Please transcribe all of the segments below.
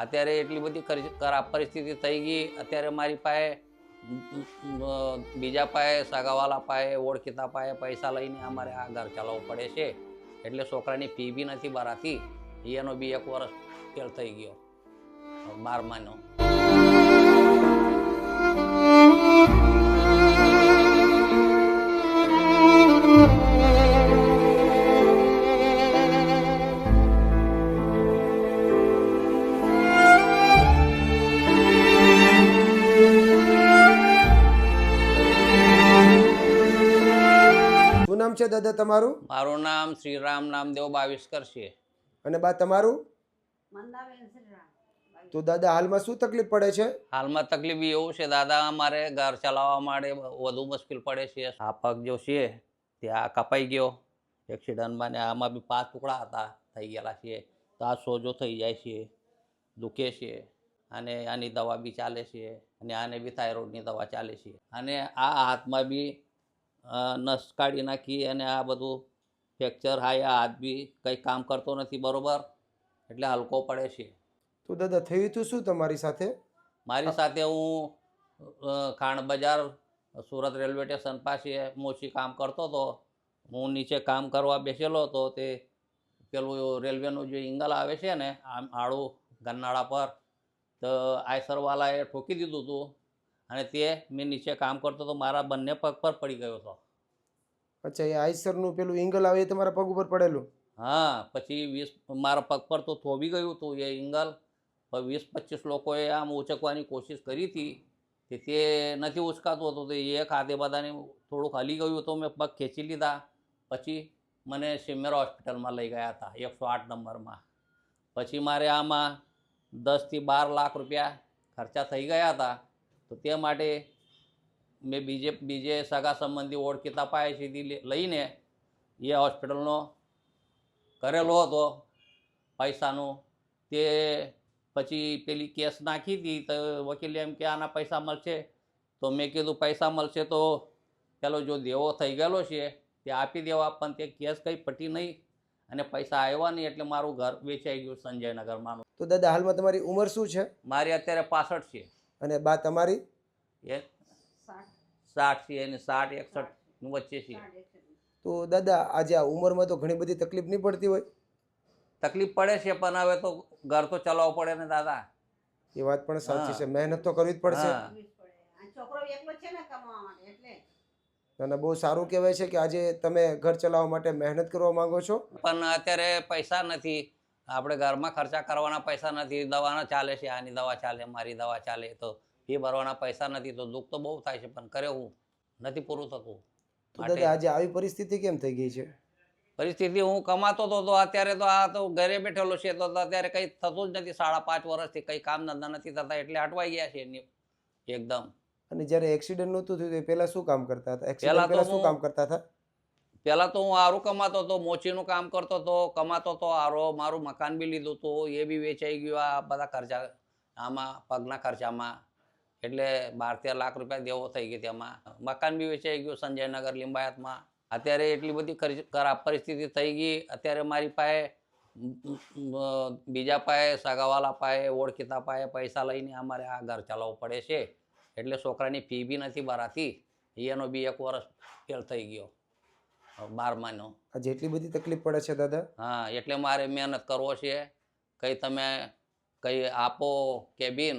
અત્યારે એટલી બધી ખરાબ પરિસ્થિતિ થઈ ગઈ. અત્યારે મારી પાસે બીજા પાસે સગાવાલા પાસે ઓળખીતા પાસે પૈસા લઈને અમારે આ ઘર ચલાવવું પડે છે. એટલે છોકરાની ફી બી નથી ભરાતી. એનો બી 1 વર્ષ ફેલ થઈ ગયો 12માનો. શું નામ છે દાદા તમારું? મારું નામ શ્રીરામ નામદેવ બાવીસકર છે. અને બા તમારું? તો દાદા હાલમાં શું તકલીફ પડે છે? હાલમાં તકલીફ એવું છે દાદા, અમારે ઘર ચલાવવા માટે વધુ મુશ્કેલ પડે છે. આ પગ જો છે ત્યાં કપાઈ ગયો એક્સિડન્ટમાં, ને આમાં બી 5 ટુકડા હતા થઈ ગયેલા છે. તો આ સોજો થઈ જાય છે, દુખે છે, અને આની દવા બી ચાલે છે, અને આને બી થાઇરોઇડની દવા ચાલે છે. અને આ હાથમાં બી નસ કાઢી નાખી, અને આ બધું ફ્રેક્ચર હાય. આ હાથ બી કંઈ કામ કરતો નથી બરોબર, એટલે હલકો પડે છે. તો દાદા થયું હતું શું તમારી સાથે? મારી સાથે હું ખાણ બજાર સુરત રેલવે સ્ટેશન પાસે મોચી કામ કરતો હતો. હું નીચે કામ કરવા બેસેલો હતો. તે પેલું રેલવેનું જે ઇંગલ આવે છે ને આમ આડું ગન્નાળા પર, તો આયસરવાલાએ ઠોકી દીધું હતું, અને તે મેં નીચે કામ કરતો તો મારા બંને પગ પર પડી ગયો હતો. અચ્છા, એ આઈસરનું પેલું ઇંગલ આવે એ તમારા પગ ઉપર પડેલું? હા, પછી મારા પગ પર તો થોભી ગયું હતું એ ઇંગલ. 20-25 લોકોએ આમ ઉચકવાની કોશિશ કરી હતી, તે નથી ઉચકાતું હતું. તો એક હાથે બધાને થોડુંક હલી ગયું તો મેં પગ ખેંચી લીધા. પછી મને સિમેરા હોસ્પિટલમાં લઈ ગયા હતા 108 નંબરમાં. પછી મારે આમાં 10 થી 12 લાખ રૂપિયા ખર્ચા થઈ ગયા હતા. તો તે માટે મેં બીજે સગા સંબંધી ઓળખીતા પાસેથી લઈને એ હોસ્પિટલનો કરેલો હતો પૈસાનું. તે પછી પેલી કેસ નાખી હતી, તો વકીલે એમ કે આના પૈસા મળશે. તો મેં કીધું પૈસા મળશે તો પેલો જો દેવો થઈ ગયેલો છે તે આપી દેવા, પણ તે કેસ કંઈ પટી નહીં અને પૈસા આવ્યા નહીં, એટલે મારું ઘર વેચાઈ ગયું સંજયનગરમાં. તો દાદા હાલમાં તમારી ઉંમર શું છે? મારી અત્યારે 65 છે. અને બા તમારી? એ 60 છે, અને 60-61 વચ્ચે છે. તો દાદા આજે આ ઉંમરમાં તો ઘણી બધી તકલીફ નહીં પડતી હોય? તકલીફ પડે છે, પણ હવે તો ઘર તો ચલાવવું પડે ને દાદા. એ વાત પણ સાચી છે, મહેનત તો કરવી જ પડશે. અને બહુ સારું કહેવાય છે કે આજે તમે ઘર ચલાવવા માટે મહેનત કરવા માંગો છો. પણ અત્યારે પૈસા નથી, આપણે ઘરમાં ખર્ચા કરવાના પૈસા નથી. દવાના ચાલે છે, આની દવા ચાલે, મારી દવા ચાલે, તો ફી ભરવાના પૈસા નથી. તો દુઃખ તો બહુ થાય છે, પણ કરે હું નથી પૂરું થતું. તો દાદા આજે આવી પરિસ્થિતિ કેમ થઈ ગઈ છે? પરિસ્થિતિ હું કમાતો હતો, તો અત્યારે તો આ તો ઘરે બેઠેલો છે, તો અત્યારે કંઈ થતું જ નથી. 5.5 વર્ષથી કંઈ કામ ધંધા નથી થતા, એટલે અટવાઈ ગયા છે એકદમ. અને જ્યારે એક્સિડન્ટ નહોતું થયું તે પહેલા શું કામ કરતા હતા? એક્સિડન્ટ પહેલા શું કામ કરતા હતા? પહેલાં તો હું આરું કમાતો હતો, મોચીનું કામ કરતો હતો, કમાતો હતો આરો. મારું મકાન બી લીધું હતું, એ બી વેચાઈ ગયું આ બધા ખર્ચા આમાં, પગના ખર્ચામાં. એટલે 12-13 લાખ રૂપિયા દેવો થઈ ગયો તેમાં. મકાન બી વેચાઈ ગયું સંજયનગર લિંબાયતમાં. અત્યારે એટલી બધી ખરાબ પરિસ્થિતિ થઈ ગઈ. અત્યારે મારી પાસે બીજા પાસે સગાવાલા પાસે ઓળખીતા પાસે પૈસા લઈને અમારે આ ઘર ચલાવવું પડે છે. એટલે છોકરાની ફી બી નથી ભરાતી. એનો બી 1 વર્ષ ફેલ થઈ ગયો 12માનો. આજે એટલી બધી તકલીફ પડે છે દાદા? હા, એટલે મારે મહેનત કરવો છે. કંઈ તમે કંઈ આપો કેબિન,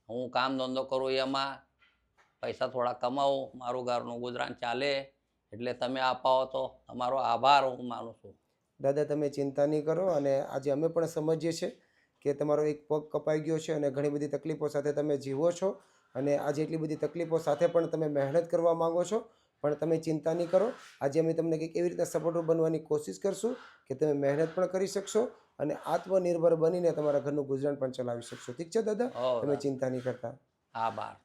હું કામ ધંધો કરું, એમાં પૈસા થોડા કમાવું, મારું ઘરનું ગુજરાન ચાલે. એટલે તમે અપાવો તો તમારો આભાર હું માનું છું. દાદા તમે ચિંતા નહીં કરો, અને આજે અમે પણ સમજીએ છીએ કે તમારો એક પગ કપાઈ ગયો છે અને ઘણી બધી તકલીફો સાથે તમે જીવો છો. અને આજે એટલી બધી તકલીફો સાથે પણ તમે મહેનત કરવા માંગો છો. પણ તમે ચિંતા નહીં કરો, આજે અમે તમને કંઈક એવી રીતના સપોર્ટ બનવાની કોશિશ કરશું કે તમે મહેનત પણ કરી શકશો અને આત્મનિર્ભર બનીને તમારા ઘરનું ગુજરાન પણ ચલાવી શકશો. ઠીક છે દાદા? તમે ચિંતા નહીં કરતા. આભાર.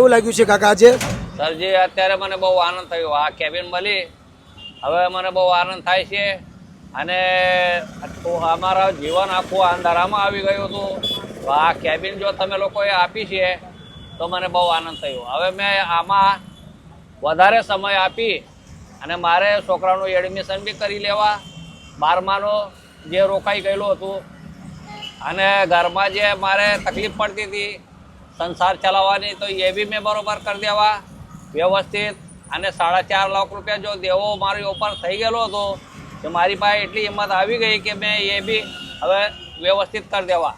કેવું લાગ્યું છે કાકા આજે? સરજી અત્યારે મને બહુ આનંદ થયો, આ કેબિન મળી હવે મને બહુ આનંદ થાય છે અને અમારા જીવન આખું અંધારામાં આવી ગયું હતું. તો આ કેબિન જો તમે લોકોએ આપી છે તો મને બહુ આનંદ થયો. હવે મેં આમાં વધારે સમય આપી અને મારે છોકરાનું એડમિશન બી કરી લેવા, 12માનું જે રોકાઈ ગયેલું હતું અને ઘરમાં જે મારે તકલીફ પડતી હતી સંસાર ચલાવવાની તો એ બી મેં બરોબર કરી દેવા વ્યવસ્થિત. અને 4.5 લાખ રૂપિયા જો દેવો મારી ઉપર થઈ ગયેલો હતો તો મારી પાસે એટલી હિંમત આવી ગઈ કે મેં એ બી હવે વ્યવસ્થિત કરી દેવા.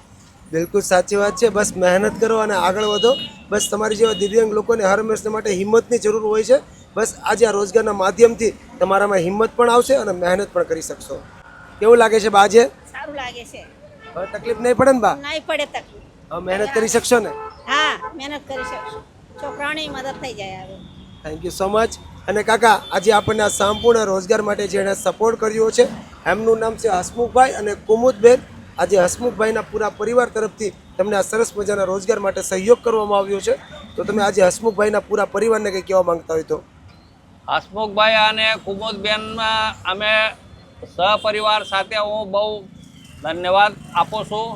બિલકુલ સાચી વાત છે. બસ મહેનત કરો અને આગળ વધો. બસ તમારી જેવા દિવ્યાંગ લોકોને હર હંમેશા માટે હિંમતની જરૂર હોય છે. બસ આજે આ રોજગારના માધ્યમથી તમારામાં હિંમત પણ આવશે અને મહેનત પણ કરી શકશો. કેવું લાગે છે બા આજે? સારું લાગે છે. હવે તકલીફ નહીં પડે ને બા? નહીં પડે તકલીફ. હવે મહેનત કરી શકશો ને? હા, મહેનત કરી શકશું. છોકરાઓની મદદ થઈ જાય હવે. Thank you so much. અને કાકા આજે આપણને આ સંપૂર્ણ રોજગાર માટે જેણે સપોર્ટ કર્યો છે એમનું નામ છે હસમુખભાઈ અને કુમુદબેન. આજે હસમુખભાઈના પૂરા પરિવાર તરફથી તમને આ સરસ મજાના રોજગાર માટે સહયોગ કરવામાં આવ્યો છે. તો તમે આજે હસમુખભાઈના પૂરા પરિવારને કંઈ કહેવા માંગતા હોય તો? હસમુખભાઈ અને કુમુદબેનમાં અમે સહપરિવાર સાથે હું બહુ ધન્યવાદ આપું છું.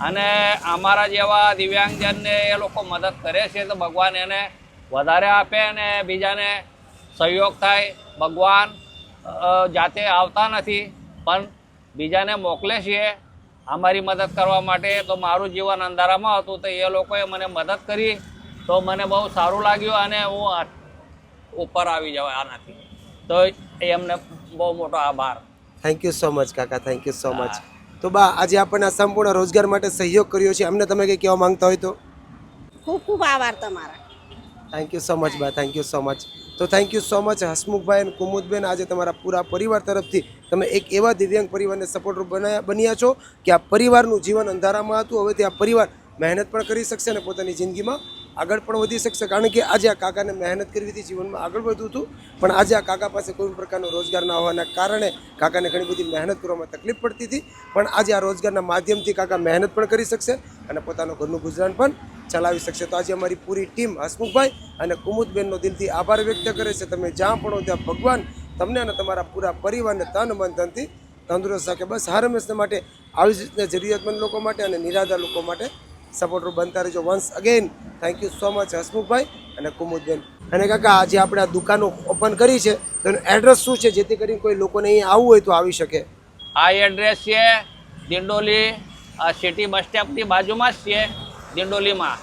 અને અમારા જેવા દિવ્યાંગજનને એ લોકો મદદ કરે છે તો ભગવાન એને વધારે આપે અને બીજાને સહયોગ થાય. ભગવાન જાતે આવતા નથી પણ બીજાને મોકલે છે અમારી મદદ કરવા માટે. તો મારું જીવન અંધારામાં હતું તો એ લોકોએ મને મદદ કરી તો મને બહુ સારું લાગ્યું અને હું ઉપર આવી જાવ આનાથી. તો એમને બહુ મોટો આભાર. થેન્ક યુ સો મચ કાકા, થેન્ક યુ સો મચ. તો બા આજે આપણને આ સંપૂર્ણ રોજગાર માટે સહયોગ કર્યો છે એમને તમે કંઈ કહેવા માંગતા હોય તો? ખૂબ ખૂબ આભાર તમારા. થેન્ક યુ સો મચ બા, થેન્ક યુ સો મચ. તો thank you so much Hasmukhbhai અને કુમુદબેન. આજે તમારા પૂરા પરિવાર તરફથી તમે એક એવા દિવ્યાંગ પરિવારને સપોર્ટરૂપ બન્યા છો કે આ પરિવારનું જીવન અંધારામાં હતું. હવે આ પરિવાર મહેનત પણ કરી શકશે અને પોતાની જિંદગીમાં આગળ પણ વધી શકશે. કારણ કે આજે આ કાકાને મહેનત કરવી હતી, જીવનમાં આગળ વધવું હતું, પણ આજે આ કાકા પાસે કોઈ પ્રકારનો રોજગાર ના હોવાના કારણે કાકાને ઘણી બધી મહેનત કરવામાં તકલીફ પડતી હતી. પણ આજે આ રોજગારના માધ્યમથી કાકા મહેનત પણ કરી શકશે અને પોતાનું ઘરનું ગુજરાન પણ ચલાવી શકશે. તો આજે અમારી પૂરી ટીમ હસમુખભાઈ અને કુમુદબેનનો દિલથી આભાર વ્યક્ત કરે છે. તમે જ્યાં પણ હો ત્યાં ભગવાન તમને અને તમારા પૂરા પરિવારને તન મન ધનથી તંદુરસ્ત રાખે. બસ હર હંમેશા માટે આવી જ રીતના જરૂરિયાતમંદ લોકો માટે અને નિરાધાર લોકો માટે સપોર્ટર બનતા રહેજો. Once again thank you so much Hasmukhbhai અને કુમુદબેન. અને કાકા આજે આપણે આ દુકાનો ઓપન કરી છે તો એનું એડ્રેસ શું છે જેથી કરીને કોઈ લોકોને અહીં આવવું હોય તો આવી શકે? આ એડ્રેસ છે દિંડોલી સિટી બસ સ્ટેપની બાજુમાં જ છે, દિંડોલીમાં.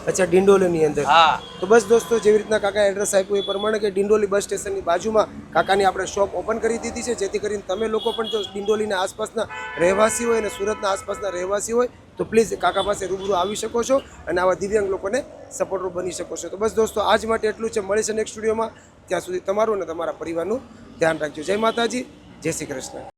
અચ્છા, ડિંડોલીની અંદર. હા. તો બસ દોસ્તો, જેવી રીતના કાકા એડ્રેસ આપ્યું એ પ્રમાણે કે ડિંડોલી બસ સ્ટેશનની બાજુમાં કાકાની આપણે શોપ ઓપન કરી દીધી છે. જેથી કરીને તમે લોકો પણ જો ડિંડોલીના આસપાસના રહેવાસી હોય અને સુરતના આસપાસના રહેવાસી હોય તો પ્લીઝ કાકા પાસે રૂબરૂ આવી શકો છો અને આવા દિવ્યાંગ લોકોને સપોર્ટરૂપ બની શકો છો. તો બસ દોસ્તો, આજ માટે એટલું છે. મળીશું નેક્સ્ટ સ્ટુડિયોમાં. ત્યાં સુધી તમારું અને તમારા પરિવારનું ધ્યાન રાખજો. જય માતાજી, જય શ્રી કૃષ્ણ.